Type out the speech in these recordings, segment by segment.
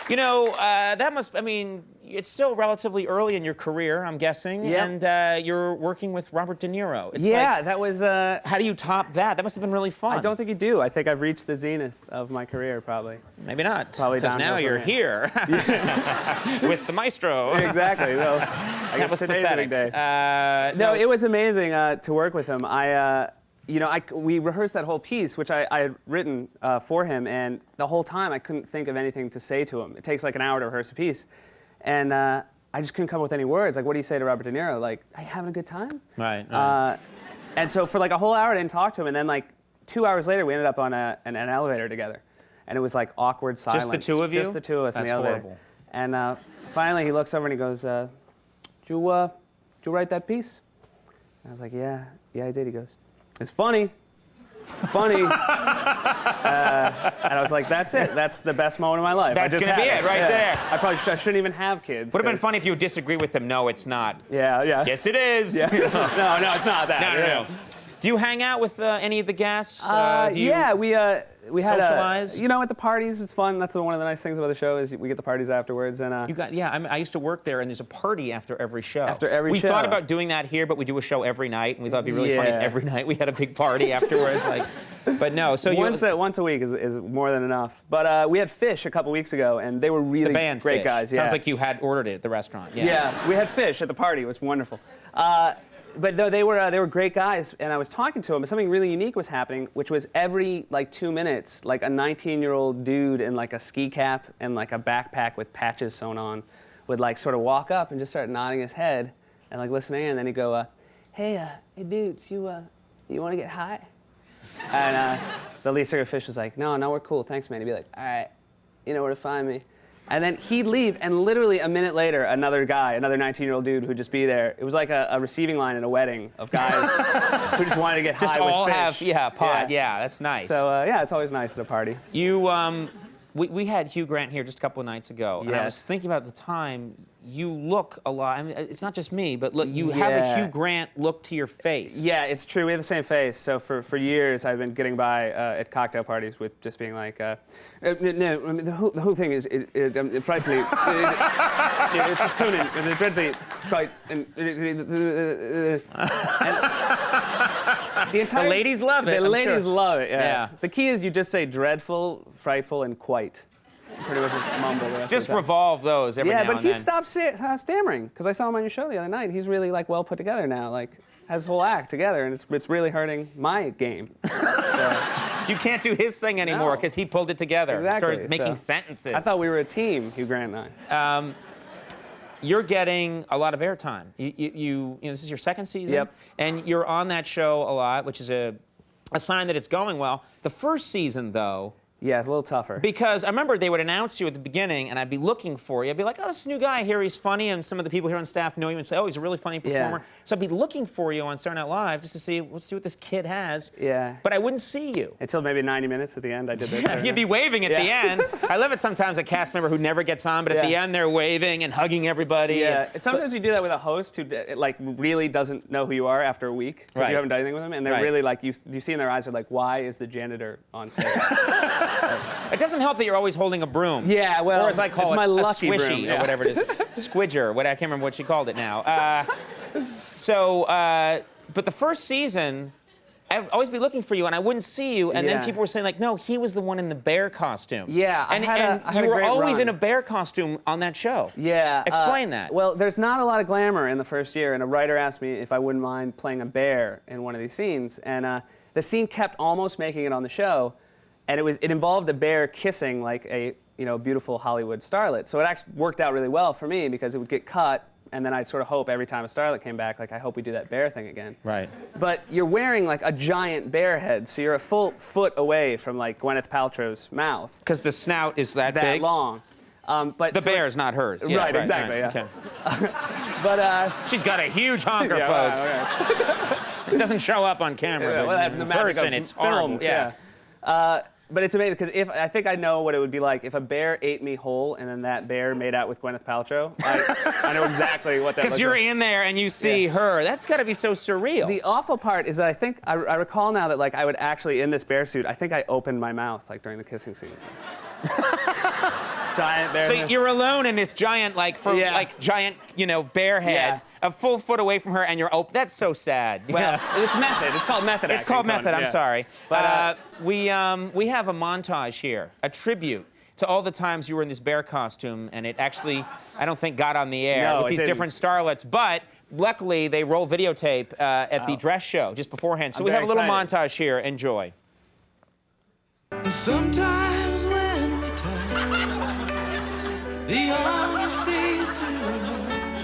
That must, I mean, it's still relatively early in your career, I'm guessing. Yeah. And you're working with Robert De Niro. It's that was... how do you top that? That must have been really fun. I don't think you do. I think I've reached the zenith of my career, probably. Maybe not. Probably because now you're here with the maestro. Exactly. Well, I guess was today's pathetic. a big day. No, it was amazing to work with him. We rehearsed that whole piece, which I had written for him, and the whole time I couldn't think of anything to say to him. It takes like an hour to rehearse a piece. And I just couldn't come up with any words. Like, what do you say to Robert De Niro? Like, are you having a good time? Right. And so for like a whole hour, I didn't talk to him. And then like 2 hours later, we ended up on an elevator together. And it was like awkward silence. Just the two of you? Just the two of us in the elevator. Horrible. And finally, he looks over and he goes, did you write that piece? And I was like, yeah, I did. He goes, it's funny. Funny. And I was like, that's it. That's the best moment of my life. That's going to be it right there. I shouldn't even have kids. Would have been funny if you disagree with them. No, it's not. Yeah. Yes, it is. Yeah. No, it's not that. No. Do you hang out with any of the guests? We had socialize? At the parties, it's fun. That's one of the nice things about the show is we get the parties afterwards. And I used to work there, and there's a party after every show. We thought about doing that here, but we do a show every night, and we thought it'd be really funny if every night we had a big party afterwards. But no. So once a week is more than enough. But we had Fish a couple weeks ago, and they were really great Fish. guys. Yeah. Sounds like you had ordered it at the restaurant. Yeah, we had Fish at the party. It was wonderful. But no, they were great guys, and I was talking to them, and something really unique was happening, which was every 2 minutes, like a 19-year-old dude in like a ski cap and like a backpack with patches sewn on would like sort of walk up and just start nodding his head and like listening, and then he'd go, hey dudes, you want to get high? And the lead singer of Fish was like, no, we're cool, thanks man. He'd be like, all right, you know where to find me. And then he'd leave, and literally a minute later, another 19-year-old dude who'd just be there. It was like a receiving line in a wedding of guys who just wanted to get high with Fish. Just all have, pot. Yeah, that's nice. So, it's always nice at a party. We had Hugh Grant here just a couple of nights ago, and I was thinking about the time. You look a lot. I mean, it's not just me, but look, you have a Hugh Grant look to your face. Yeah, it's true. We have the same face. So for years, I've been getting by at cocktail parties with just being like, no. I mean, the whole thing is frightfully. It's just Conan. It's dreadfully quite. The ladies love it. The ladies love it. Yeah. The key is you just say dreadful, frightful, and quite. Pretty much mumble the rest just of the time. revolve those every now and then. Yeah, but he stopped stammering because I saw him on your show the other night. He's really like well put together now, like has his whole act together, and it's really hurting my game. So. You can't do his thing anymore because he pulled it together. Exactly. Started making sentences. I thought we were a team, Hugh Grant and I. You're getting a lot of airtime. This is your second season. Yep. And you're on that show a lot, which is a sign that it's going well. The first season, though. Yeah, it's a little tougher. Because I remember they would announce you at the beginning, and I'd be looking for you. I'd be like, oh, this new guy here, he's funny, and some of the people here on staff know you and say, oh, he's a really funny performer. Yeah. So I'd be looking for you on Saturday Night Live just to see, let's see what this kid has. Yeah. But I wouldn't see you. Until maybe 90 minutes at the end, I did this. You'd be waving at the end. I love it sometimes, a cast member who never gets on, but at the end they're waving and hugging everybody. Yeah. Sometimes you do that with a host who like really doesn't know who you are after a week because you haven't done anything with them, and they're really like, you see in their eyes, they're like, why is the janitor on stage? It doesn't help that you're always holding a broom. Yeah, well, or as I call it, my a lucky swishy broom, or whatever it is. Squidger, I can't remember what she called it now. But the first season, I'd always be looking for you, and I wouldn't see you, and then people were saying, like, no, he was the one in the bear costume. Yeah, and you were always in a bear costume on that show. Yeah. Explain that. Well, there's not a lot of glamour in the first year, and a writer asked me if I wouldn't mind playing a bear in one of these scenes, and the scene kept almost making it on the show, and it involved a bear kissing like a beautiful Hollywood starlet. So it actually worked out really well for me because it would get cut, and then I'd sort of hope every time a starlet came back, like, I hope we do that bear thing again. Right. But you're wearing like a giant bear head, so you're a full foot away from like Gwyneth Paltrow's mouth. Because the snout is that big? That long. But the bear's not hers. Yeah, right, exactly. Right. Yeah. Okay. But she's got a huge honker, folks. Right. It doesn't show up on camera, but in person, it's films. Yeah. But it's amazing because I think I know what it would be like if a bear ate me whole and then that bear made out with Gwyneth Paltrow. I know exactly what that looks like. Because you're in there and you see her. That's got to be so surreal. The awful part is that I think I recall now that like I would actually in this bear suit. I think I opened my mouth like during the kissing scenes. Giant bear. So you're alone in this giant, giant, bear head, a full foot away from her, and you're open. That's so sad. Well, it's method. It's called method. It's called method. I'm sorry. But we have a montage here, a tribute to all the times you were in this bear costume, and it actually, I don't think, got on the air with these different starlets. But luckily, they roll videotape at the dress show just beforehand. So we have a little montage here. Enjoy. And sometimes when we touch, the honesty's too much,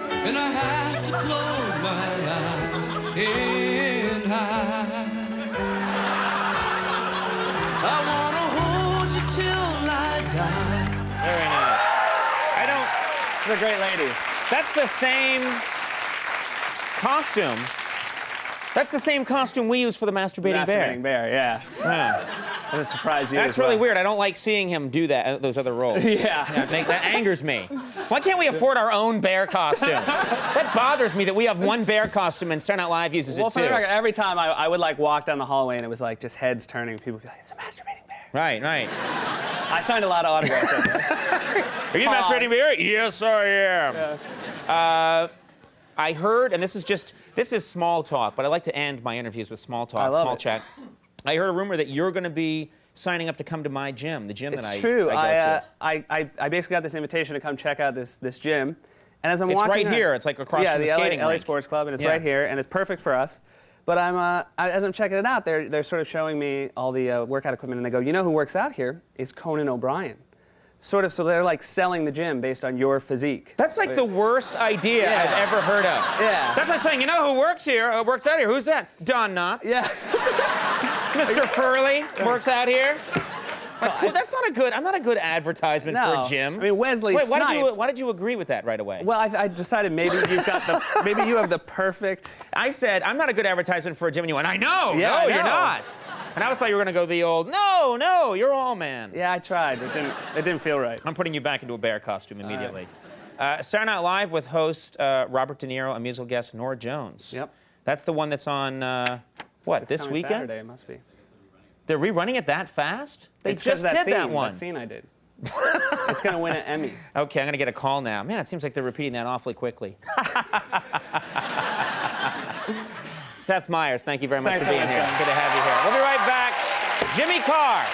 and I have to close my eyes and hide. I wanna hold you till I die. Very nice. She's a great lady. That's the same costume. That's the same costume we use for the masturbating bear. Masturbating bear, yeah. That'll surprise you. That's really weird. I don't like seeing him do that, those other roles. That angers me. Why can't we afford our own bear costume? That bothers me that we have one bear costume and Saturday Night Live uses it too. For the record, every time I would walk down the hallway and it was just heads turning. People would be like, it's a masturbating bear. Right. I signed a lot of autographs. Are you a masturbating bear? Yes, I am. Yeah. I heard, and this is small talk, but I like to end my interviews with small talk, small chat. I heard a rumor that you're going to be signing up to come to my gym, the gym that I go to. I basically got this invitation to come check out this gym, and as I'm walking, it's right here. It's like across from the skating LA rink. Sports Club, and it's right here, and it's perfect for us. But as I'm checking it out, they're sort of showing me all the workout equipment, and they go, you know who works out here is Conan O'Brien. So they're selling the gym based on your physique. That's the worst idea I've ever heard of. Yeah. That's like saying, you know who works here, works out here? Who's that? Don Knotts. Yeah. Mr. Furley works out here. That's not a good. I'm not a good advertisement for a gym. I mean, Wesley Snipes. Why did you agree with that right away? Well, I decided maybe maybe you have the perfect. I said I'm not a good advertisement for a gym, and you went, I know. Yeah, no, you're not. And I thought you were going to go the old, no, you're all man. Yeah, I tried. It didn't feel right. I'm putting you back into a bear costume immediately. Saturday Night Live with host Robert De Niro and musical guest Norah Jones. Yep. That's the one that's on, this weekend? Saturday, it must be. They're rerunning it that fast? They It's just did that one. That scene I did. It's going to win an Emmy. Okay, I'm going to get a call now. Man, it seems like they're repeating that awfully quickly. Seth Meyers, thank you very much for being here. Good to have you here. We'll be right back. Jimmy Carr.